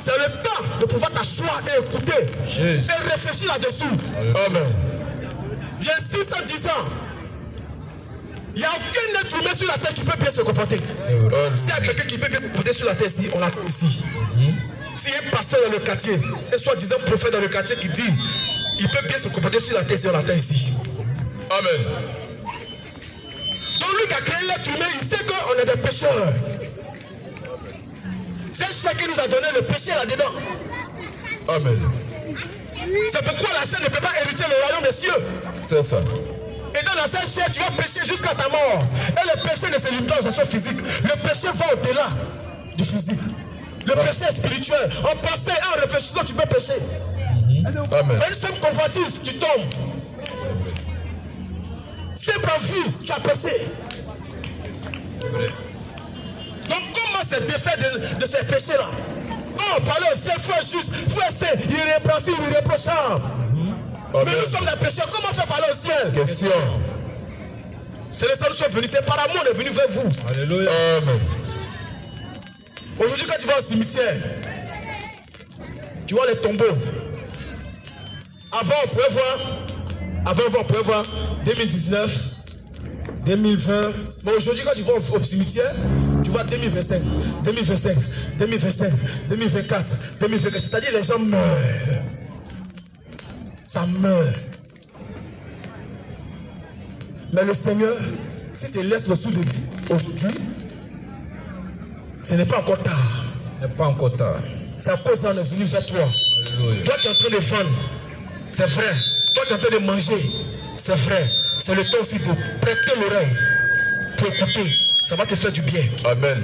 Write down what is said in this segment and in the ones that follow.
C'est le temps de pouvoir t'asseoir et écouter et réfléchir là-dessus. Amen. J'insiste en disant, il n'y a aucun être humain sur la terre qui peut bien se comporter. S'il y a quelqu'un qui peut bien se comporter sur la terre ici, on l'attend ici. S'il y a un pasteur dans le quartier, un soi-disant prophète dans le quartier qui dit, il peut bien se comporter sur la terre si on l'attend ici. Amen. Donc lui qui a créé l'être humain, il sait qu'on est des pécheurs. C'est chacun qui nous a donné le péché là-dedans. Amen. C'est pourquoi la chair ne peut pas hériter le royaume des cieux. C'est ça. Et dans la chair, tu vas pécher jusqu'à ta mort. Et le péché ne se limite pas aux actions physiques. Le péché va au-delà du physique. Le péché est spirituel. En pensant et en réfléchissant, tu peux pécher. Amen. Une seule convoitise, tu tombes. Simple en vue, tu as péché. Donc comment se défaire de ces péchés-là? Oh, parler au ciel, foi juste, foi saint, irrépréhensible, irréprochable. Mais nous sommes des pécheurs, comment faire parler au ciel? Question. C'est les seuls qui sont venus, c'est par amour, on est venu vers vous. Alléluia. Amen. Aujourd'hui, quand tu vas au cimetière, tu vois les tombeaux. Avant, on pouvait voir 2019, 2020. Mais aujourd'hui, quand tu vas au cimetière, tu vois 2025, 2025, 2025, 2024, 2024. C'est-à-dire les gens meurent. Ça meurt. Mais le Seigneur, si tu laisses le sou de vie aujourd'hui, ce n'est pas encore tard. Ce n'est pas encore tard. C'est à cause qu'on est venu vers toi. Alléluia. Toi qui es en train de vendre, c'est vrai. Toi qui es en train de manger, c'est vrai. C'est le temps aussi de prêter l'oreille pour écouter. Ça va te faire du bien. Amen.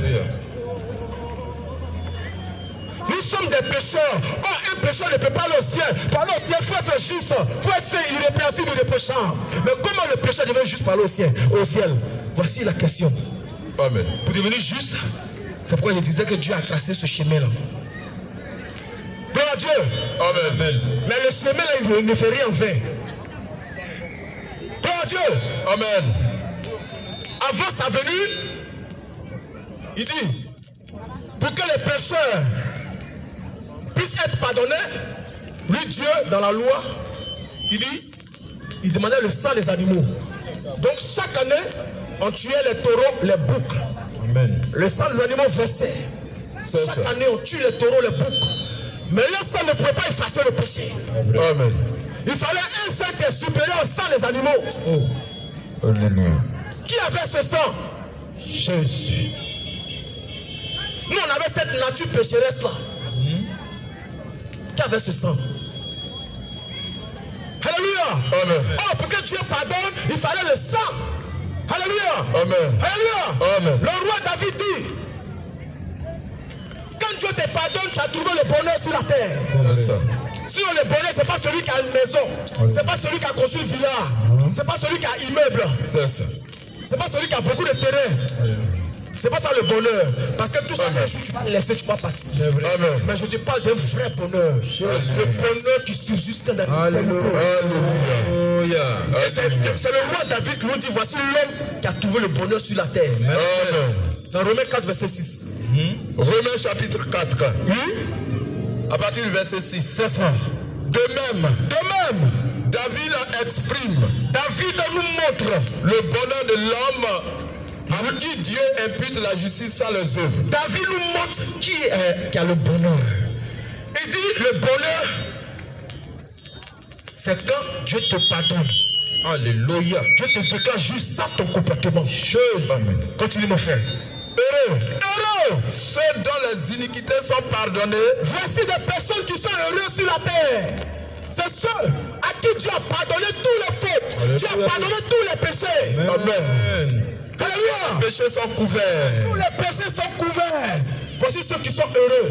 Nous sommes des pécheurs. Oh, un pécheur ne peut pas aller au ciel. Parler au ciel, il faut être juste. Il faut être saint, irrépréhensible, irréprochable. Mais comment le pécheur devient juste parler au ciel? Voici la question. Amen. Pour devenir juste, c'est pourquoi je disais que Dieu a tracé ce chemin-là. Gloire à Dieu. Amen. Mais le chemin-là, il ne fait rien en vain. Gloire à Dieu. Amen. Avant sa venue, il dit, pour que les pécheurs puissent être pardonnés, lui Dieu, dans la loi, il dit, il demandait le sang des animaux. Donc chaque année, on tuait les taureaux, les boucs. Amen. Le sang des animaux versait. Chaque année, on tue les taureaux, les boucs. Mais le sang ne pouvait pas effacer le péché. Amen. Il fallait un sang qui est supérieur au sang des animaux. Oh. Alléluia. Qui avait ce sang? Jésus. Nous, on avait cette nature pécheresse-là. Qui avait ce sang? Alléluia. Amen. Oh, pour que Dieu pardonne, il fallait le sang. Alléluia. Amen. Alléluia. Amen. Le roi David dit, quand Dieu te pardonne, tu as trouvé le bonheur sur la terre. Sinon, le bonheur, ce n'est pas celui qui a une maison. Ce n'est pas celui qui a construit une villa. Ce n'est pas celui qui a un immeuble. C'est ça. C'est pas celui qui a beaucoup de terrain. C'est pas ça le bonheur. Parce que tout ça, tu vas laisser, tu vas partir. Amen. Mais je te parle d'un vrai bonheur. Le bonheur qui subsiste dans la l'éternité. C'est le roi David qui nous dit, voici l'homme qui a trouvé le bonheur sur la terre. Amen. Dans Romains 4, verset 6. Romains chapitre 4. À partir du verset 6. C'est ça. De même, David nous montre le bonheur de l'homme à qui Dieu impute la justice sans les œuvres. David nous montre qui a le bonheur. Il dit le bonheur, c'est quand Dieu te pardonne. Alléluia. Dieu te déclare juste ça ton comportement. Amen. Continue mon frère. Heureux. Ceux dont les iniquités sont pardonnées. Voici des personnes qui sont heureuses sur la terre. C'est ceux à qui Dieu a pardonné tous les fautes. Alléluia. Dieu a pardonné tous les péchés. Amen. Alléluia. Les péchés sont couverts. Tous les péchés sont couverts. Voici ceux qui sont heureux.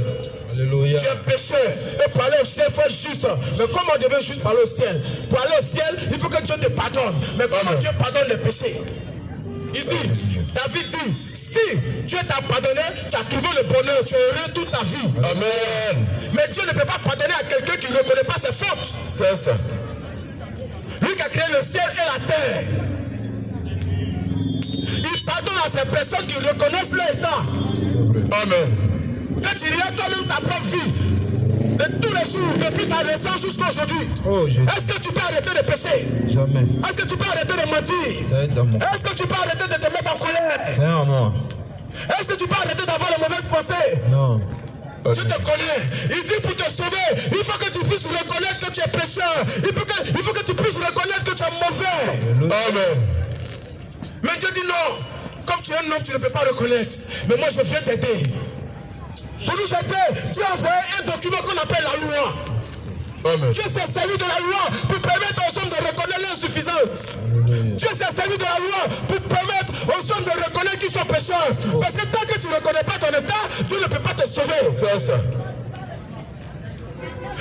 Alléluia. Tu es pécheur. Et pour aller au ciel, il faut être juste. Mais comment on devient juste pour aller au ciel? Pour aller au ciel, il faut que Dieu te pardonne. Mais comment Dieu pardonne les péchés? Il dit, David dit, si Dieu t'a pardonné, tu as trouvé le bonheur, tu es heureux toute ta vie. Amen. Mais Dieu ne peut pas pardonner à quelqu'un qui ne reconnaît pas ses fautes. C'est ça. Lui qui a créé le ciel et la terre. Il pardonne à ces personnes qui reconnaissent leur état. Amen. Quand tu regardes toi-même ta propre vie, les jours, depuis ta naissance jusqu'à aujourd'hui, Oh, Jésus. est-ce que tu peux arrêter de pécher? Jamais. Est-ce que tu peux arrêter de mentir? C'est dans mon Est-ce que tu peux arrêter de te mettre en colère? C'est en moi. Est-ce que tu peux arrêter d'avoir les mauvaises pensées? Non. Je te connais. Il dit pour te sauver, il faut que tu puisses reconnaître que tu es pécheur. Il faut que tu puisses reconnaître que tu es mauvais. Amen. Mais Dieu dit non. Comme tu es un homme, tu ne peux pas reconnaître. Mais moi, je viens t'aider. Pour nous aider, Dieu a envoyé un document qu'on appelle la loi. Amen. Dieu s'est servi de la loi pour permettre aux hommes de reconnaître l'insuffisance. Dieu s'est servi de la loi pour permettre aux hommes de reconnaître qu'ils sont pécheurs. Parce que tant que tu ne reconnais pas ton état, Dieu ne peut pas te sauver. C'est ça.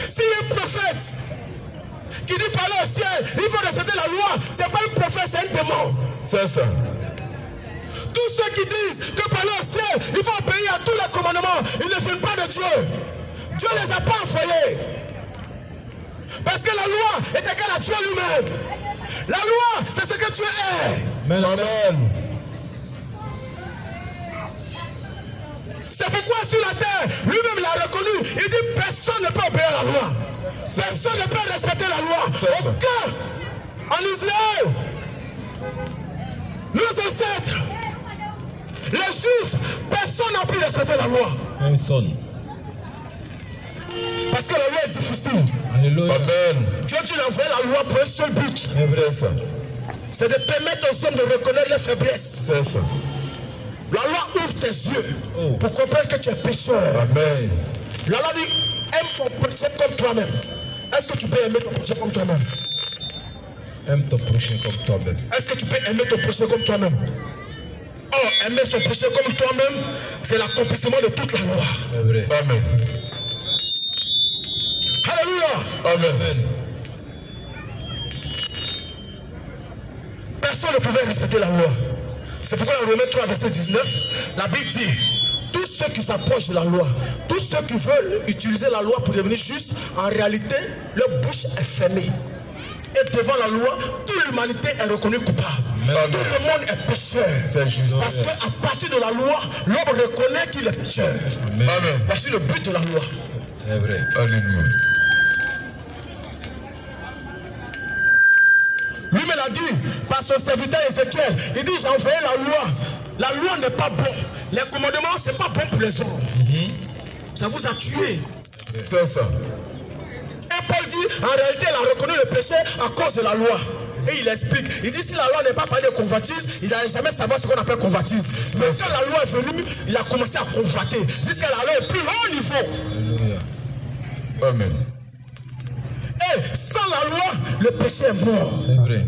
S'il y a un prophète qui dit parler au ciel, il faut respecter la loi, c'est pas un prophète, c'est un démon. C'est ça. Tous ceux qui disent que parler au ciel, il faut obéir à tous les commandements, ils ne viennent pas de Dieu. Dieu ne les a pas envoyés. Parce que la loi est égale à Dieu lui-même. La loi, c'est ce que Dieu est. Amen. Amen. C'est pourquoi sur la terre, lui-même l'a reconnu. Il dit personne ne peut obéir à la loi. Personne ne peut respecter la loi. Aucun. En Israël, nos ancêtres, les Juifs, personne n'a pu respecter la loi. Personne. Parce que la loi est difficile. Alléluia. Amen. Dieu a envoyé la loi pour un seul but. C'est ça. C'est de permettre aux hommes de reconnaître leurs faiblesses. C'est ça. La loi ouvre tes yeux pour comprendre que tu es pécheur. Amen. La loi dit, aime ton prochain comme toi-même. Est-ce que tu peux aimer ton prochain comme toi-même? Aime ton prochain comme toi-même. Est-ce que tu peux aimer ton prochain comme toi-même? Oh, aimer son prochain comme toi-même, c'est l'accomplissement de toute la loi. C'est vrai. Amen. Alléluia. Amen. Personne ne pouvait respecter la loi. C'est pourquoi dans Romains 3, verset 19, la Bible dit, tous ceux qui s'approchent de la loi, tous ceux qui veulent utiliser la loi pour devenir justes, en réalité, leur bouche est fermée. Et devant la loi, toute l'humanité est reconnue coupable. Amen. Tout le monde est pécheur. C'est juste. Parce qu'à partir de la loi, l'homme reconnaît qu'il est pécheur. Amen. Voici le but de la loi. C'est vrai. Alléluia. Lui-même l'a dit par son serviteur Ézéchiel. Il dit, j'ai envoyé la loi. La loi n'est pas bon. Les commandements, ce n'est pas bon pour les hommes. Ça vous a tué. C'est ça. Et Paul dit, en réalité, il a reconnu le péché à cause de la loi. Et il explique. Il dit, si la loi n'est pas parlé de convoitise, il n'allait jamais savoir ce qu'on appelle convoitise. Mais quand la loi est venue, il a commencé à convoiter. Jusqu'à la loi au plus haut niveau. Alléluia. Amen. Et sans la loi, le péché est mort. C'est vrai.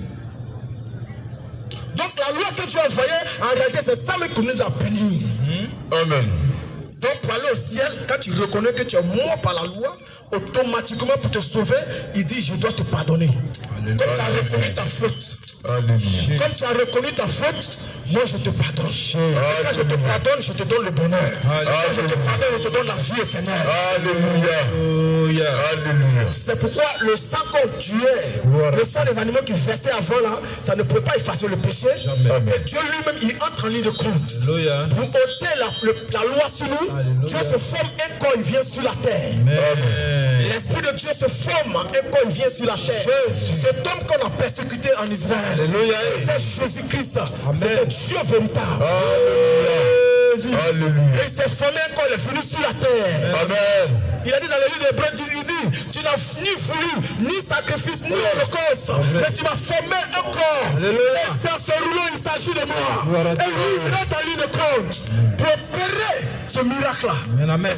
Donc la loi que Dieu a envoyée, en réalité, c'est ça même qui nous a punis. Amen. Donc pour aller au ciel, quand tu reconnais que tu es mort par la loi, automatiquement pour te sauver, il dit, je dois te pardonner. Alléluia. Comme tu as reconnu ta faute. Alléluia. Comme tu as reconnu ta faute, moi je te pardonne. Et quand je te pardonne, je te donne le bonheur. Quand je te pardonne, je te donne la vie éternelle. Alléluia. Alléluia. C'est pourquoi le sang qu'on tuait, le sang des animaux qui versaient avant là, ça ne pouvait pas effacer le péché. Jamais. Et Dieu lui-même, il entre en ligne de compte. Alléluia. Pour ôter la loi sur nous, Alléluia. Dieu se forme un corps, il vient sur la terre. Amen. L'Esprit de Dieu se forme un corps, il vient sur la terre. Cet homme qu'on a persécuté en Israël, Alléluia. c'était Jésus-Christ. C'était Dieu véritable. Alléluia. Et il s'est formé un corps, il est venu sur la terre. Amen. Il a dit dans le livre d'Hébreux, il dit, tu n'as ni voulu, ni sacrifice, ni holocauste, mais tu m'as formé un corps. Alléluia. Et dans ce rouleau, il s'agit de moi. Et lui, il rentre en ligne de compte pour opérer ce miracle-là. Amen.